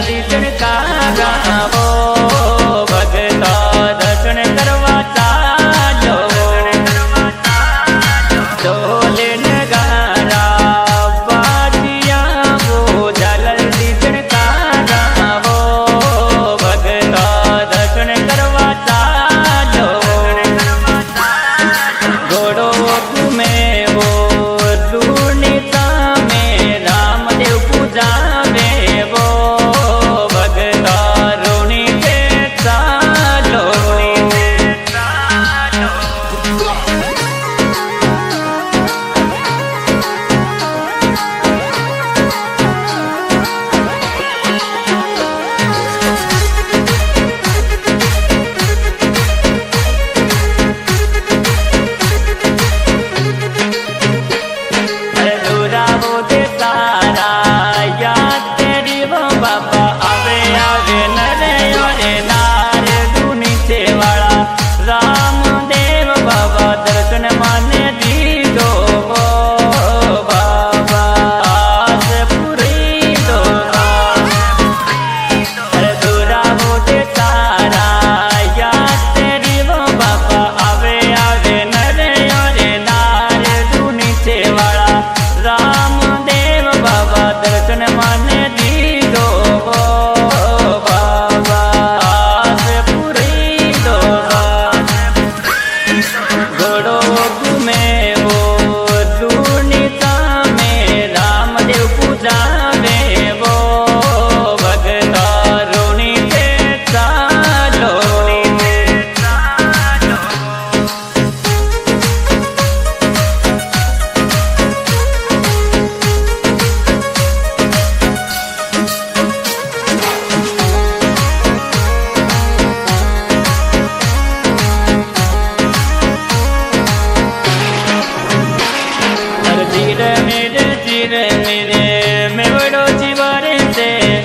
जल्दी चढ़कारावो भगता दर्शन करवा चालो ढोल नगारा बाजिया वो जल्दी चढ़कारावो भगता दर्शन करवा चालो घोड़ो घूमे वो दूरनी सामे रामदेव पूजा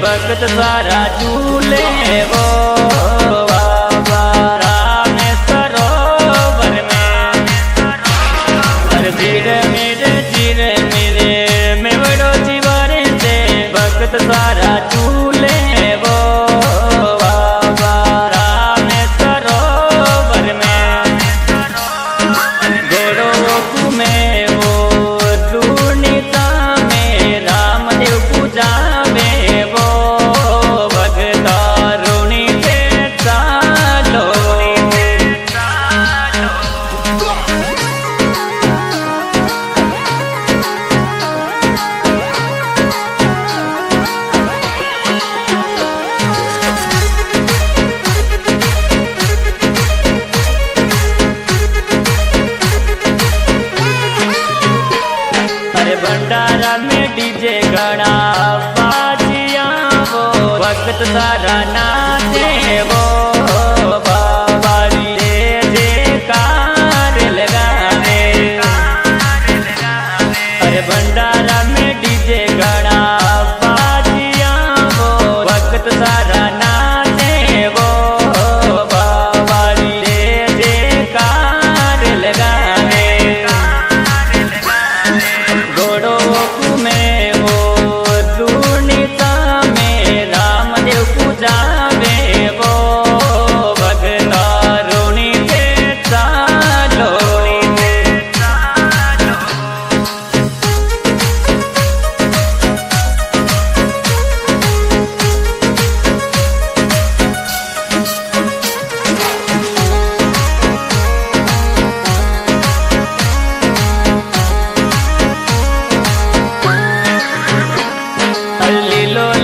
भगत सारा झूले वो बाबा राम सरोवर में धीरे मेरे में बड़ो जीवारे से भगत सारा झूले वो बाबा राम सरोवर में घोड़ो घूमे वो दूरनीता में रामदेव पूजा भंडारा में डीजे गणा बाजिया वो भगत सारा नाचे वो बाबा रे जयकार लगावे अरे भंडारा में डीजे गणा बाजिया वो भगत सारा नाचे वो बाबा रे जयकार लगावे घोड़ो घूमे वो दूरनीता में रामदेव पूजा वो भगता रोनी के चालो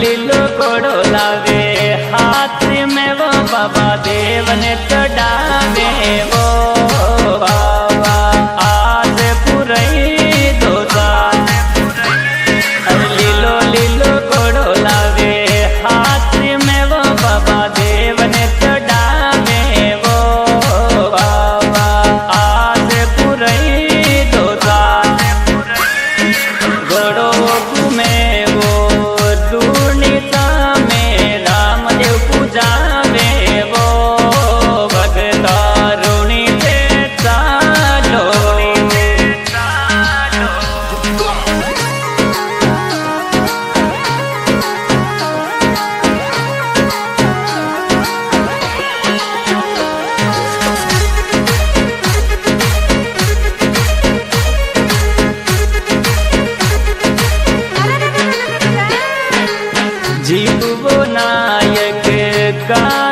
लीलो घोड़ो लावे हाथ में वो बाबा देव ने चढ़ावे वो बाबा आज पुरई दो साल लीलो घोड़ो लावे हाथ में वो बाबा देव ने चढ़ावे वो बाबा आज पुरई दो साल घोड़ो घूमे दूरनीता में रामदेव पूजा वो गा